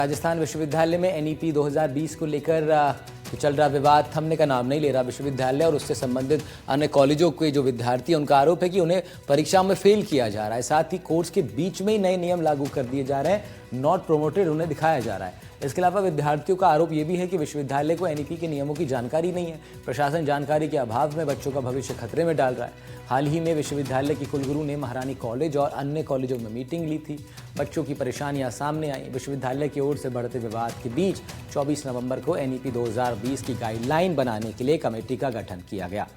राजस्थान विश्वविद्यालय में एनईपी 2020 को लेकर चल रहा विवाद थमने का नाम नहीं ले रहा। विश्वविद्यालय और उससे संबंधित अन्य कॉलेजों के जो विद्यार्थी हैं उनका आरोप है कि उन्हें परीक्षा में फेल किया जा रहा है। साथ ही कोर्स के बीच में ही नए नियम लागू कर दिए जा रहे हैं, नॉट प्रोमोटेड उन्हें दिखाया जा रहा है। इसके अलावा विद्यार्थियों का आरोप यह भी है कि विश्वविद्यालय को एनईपी के नियमों की जानकारी नहीं है। प्रशासन जानकारी के अभाव में बच्चों का भविष्य खतरे में डाल रहा है। हाल ही में विश्वविद्यालय की कुलगुरु ने महारानी कॉलेज और अन्य कॉलेजों में मीटिंग ली थी। बच्चों की परेशानियां सामने आई। विश्वविद्यालय की ओर से बढ़ते विवाद के बीच 24 नवंबर को एनईपी 2020 की गाइडलाइन बनाने के लिए कमेटी का गठन किया गया।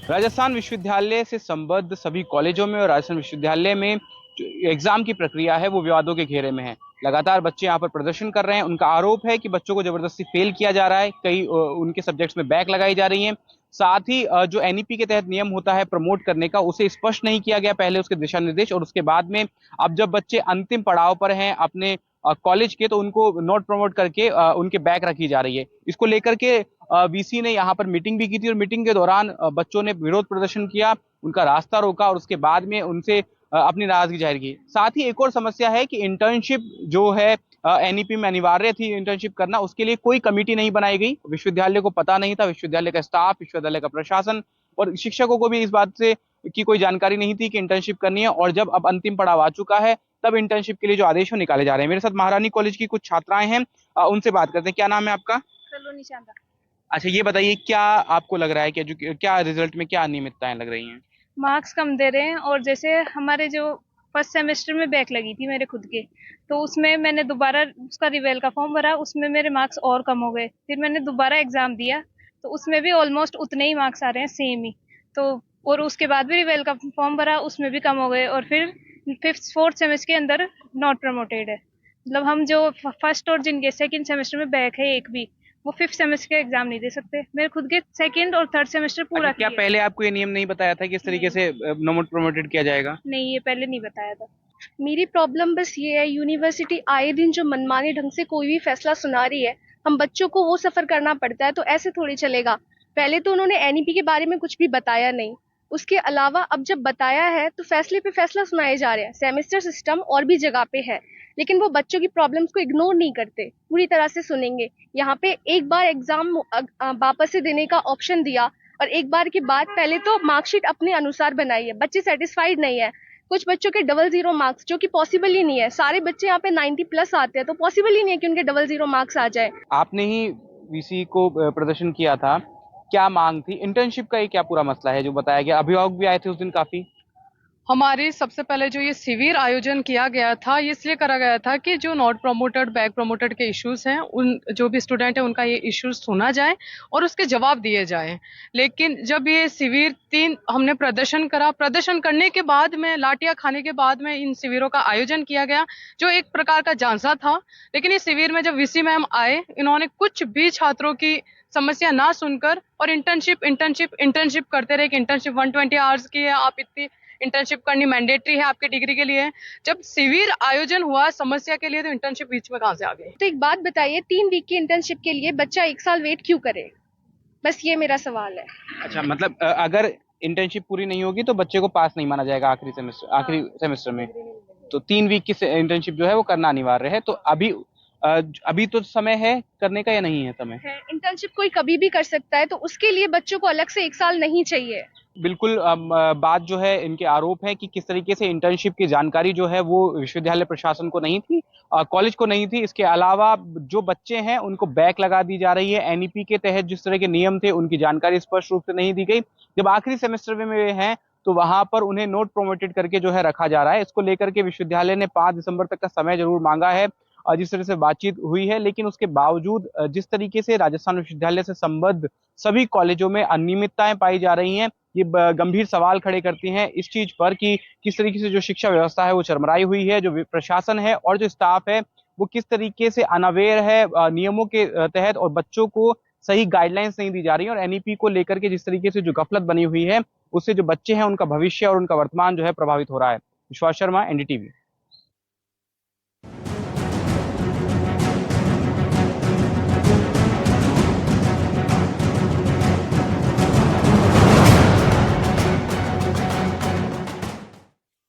राजस्थान विश्वविद्यालय से संबद्ध सभी कॉलेजों में और राजस्थान विश्वविद्यालय में जो एग्जाम की प्रक्रिया है वो विवादों के घेरे में है। लगातार बच्चे यहाँ पर प्रदर्शन कर रहे हैं। उनका आरोप है कि बच्चों को जबरदस्ती फेल किया जा रहा है, कई उनके सब्जेक्ट्स में बैक लगाई जा रही हैं। साथ ही जो एनईपी के तहत नियम होता है प्रमोट करने का, उसे स्पष्ट नहीं किया गया पहले उसके दिशा निर्देश, और उसके बाद में अब जब बच्चे अंतिम पड़ाव पर हैं अपने कॉलेज के, तो उनको नॉट प्रमोट करके उनके बैक रखी जा रही है। इसको लेकर के वीसी ने यहाँ पर मीटिंग भी की थी और मीटिंग के दौरान बच्चों ने विरोध प्रदर्शन किया, उनका रास्ता रोका और उसके बाद में उनसे अपनी नाराजगी जाहिर की। साथ ही एक और समस्या है कि इंटर्नशिप जो है एनईपी में अनिवार्य थी इंटर्नशिप करना, उसके लिए कोई कमेटी नहीं बनाई गई। विश्वविद्यालय को पता नहीं था, विश्वविद्यालय का स्टाफ, विश्वविद्यालय का प्रशासन और शिक्षकों को भी इस बात से की कोई जानकारी नहीं थी कि इंटर्नशिप करनी है। और जब अब अंतिम पड़ाव आ चुका है तब इंटर्नशिप के लिए जो आदेश निकाले जा रहे हैं। मेरे साथ महारानी कॉलेज की कुछ छात्राएं हैं, उनसे बात करते हैं। क्या नाम है आपका? अच्छा, ये बताइए क्या आपको लग रहा है कि क्या रिजल्ट में क्या अनियमितताएं लग रही हैं? मार्क्स कम दे रहे हैं और जैसे हमारे जो फर्स्ट सेमेस्टर में बैक लगी थी मेरे खुद के, तो उसमें मैंने दोबारा उसका रिवेल का फॉर्म भरा, उसमें मेरे मार्क्स और कम हो गए। फिर मैंने दोबारा एग्जाम दिया तो उसमें भी ऑलमोस्ट उतने ही मार्क्स आ रहे हैं, सेम ही। तो और उसके बाद भी रिवेल का फॉर्म भरा, उसमें भी कम हो गए। और फिर फोर्थ सेमेस्टर के अंदर नॉट प्रमोटेड है। मतलब हम जो फर्स्ट और जिनके सेकेंड सेमेस्टर में बैक है एक भी, वो फिफ्थ सेमेस्टर का एग्जाम नहीं दे सकते। मेरे खुद के सेकंड और थर्ड सेमेस्टर पूरा क्या पहले आपको ये नियम नहीं बताया था कि इस तरीके से नॉट प्रमोटेड किया जाएगा? नहीं, ये पहले नहीं बताया था। मेरी प्रॉब्लम बस ये है, यूनिवर्सिटी आए दिन जो मनमाने ढंग से कोई भी फैसला सुना रही है, हम बच्चों को वो सफर करना पड़ता है, तो ऐसे थोड़ी चलेगा। पहले तो उन्होंने एनईपी के बारे में कुछ भी बताया नहीं, उसके अलावा अब जब बताया है तो फैसले पे फैसला सुनाए जा रहे हैं। सेमेस्टर सिस्टम और भी जगह पे है, लेकिन वो बच्चों की प्रॉब्लम्स को इग्नोर नहीं करते, पूरी तरह से सुनेंगे। यहाँ पे एक बार एग्जाम वापस से देने का ऑप्शन दिया और एक बार के बाद पहले तो मार्कशीट अपने अनुसार बनाई है, बच्चे सेटिस्फाइड नहीं है। कुछ बच्चों के 00 मार्क्स, जो कि पॉसिबल ही नहीं है। सारे बच्चे यहाँ पे 90 प्लस आते हैं, तो पॉसिबल ही नहीं है कि उनके 00 मार्क्स आ जाए। आपने ही वीसी को प्रदर्शन किया था, क्या मांग थी? इंटर्नशिप का ये क्या पूरा मसला है जो बताया गया? अभिभावक भी आए थे उस दिन काफी। हमारी सबसे पहले जो ये शिविर आयोजन किया गया था, ये इसलिए करा गया था कि जो नॉट प्रमोटेड बैक प्रमोटेड के इश्यूज हैं, उन जो भी स्टूडेंट है उनका ये इश्यूज सुना जाए और उसके जवाब दिए जाएं। लेकिन जब ये शिविर 3 हमने प्रदर्शन करा, प्रदर्शन करने के बाद में लाठियां खाने के बाद में इन शिविरों का आयोजन किया गया, जो एक प्रकार का झांसा था। लेकिन इस शिविर में जब वीसी मैम आए, इन्होंने कुछ भी छात्रों की समस्या ना सुनकर और इंटर्नशिप करते रहे कि इंटर्नशिप 120 आवर्स की है, आप इतनी इंटर्नशिप करनी मैंडेटरी है आपके डिग्री के लिए। जब शिविर आयोजन हुआ समस्या के लिए, तो इंटर्नशिप बीच में कहां से आ गई? तो एक बात बताइए, 3 वीक की इंटर्नशिप के लिए बच्चा 1 साल वेट क्यों करे? बस ये मेरा सवाल है। अच्छा, मतलब अगर इंटर्नशिप पूरी नहीं होगी तो बच्चे को पास नहीं माना जाएगा आखिरी सेमेस्टर में। तो 3 वीक की इंटर्नशिप जो है वो करना अनिवार्य है। तो अभी तो समय है करने का या नहीं है समय? इंटर्नशिप कोई कभी भी कर सकता है, तो उसके लिए बच्चों को अलग से 1 साल नहीं चाहिए। बिल्कुल। बात जो है, इनके आरोप है कि किस तरीके से इंटर्नशिप की जानकारी जो है वो विश्वविद्यालय प्रशासन को नहीं थी, कॉलेज को नहीं थी। इसके अलावा जो बच्चे हैं उनको बैक लगा दी जा रही है। एनईपी के तहत जिस तरह के नियम थे उनकी जानकारी स्पष्ट रूप से नहीं दी गई। जब आखिरी सेमेस्टर में वे हैं तो वहां पर उन्हें नोट प्रोमोटेड करके जो है रखा जा रहा है। इसको लेकर के विश्वविद्यालय ने 5 दिसंबर तक का समय जरूर मांगा है, जिस तरह से बातचीत हुई है। लेकिन उसके बावजूद जिस तरीके से राजस्थान विश्वविद्यालय से संबद्ध सभी कॉलेजों में अनियमितताएं पाई जा रही हैं, ये गंभीर सवाल खड़े करती हैं इस चीज पर कि किस तरीके से जो शिक्षा व्यवस्था है वो चरमराई हुई है, जो प्रशासन है और जो स्टाफ है वो किस तरीके से अनअवेयर है नियमों के तहत, और बच्चों को सही गाइडलाइंस नहीं दी जा रही है। और एनईपी को लेकर के जिस तरीके से जो गफलत बनी हुई है, उससे जो बच्चे हैं उनका भविष्य और उनका वर्तमान जो है प्रभावित हो रहा है। विश्वास शर्मा, एनडीटीवी।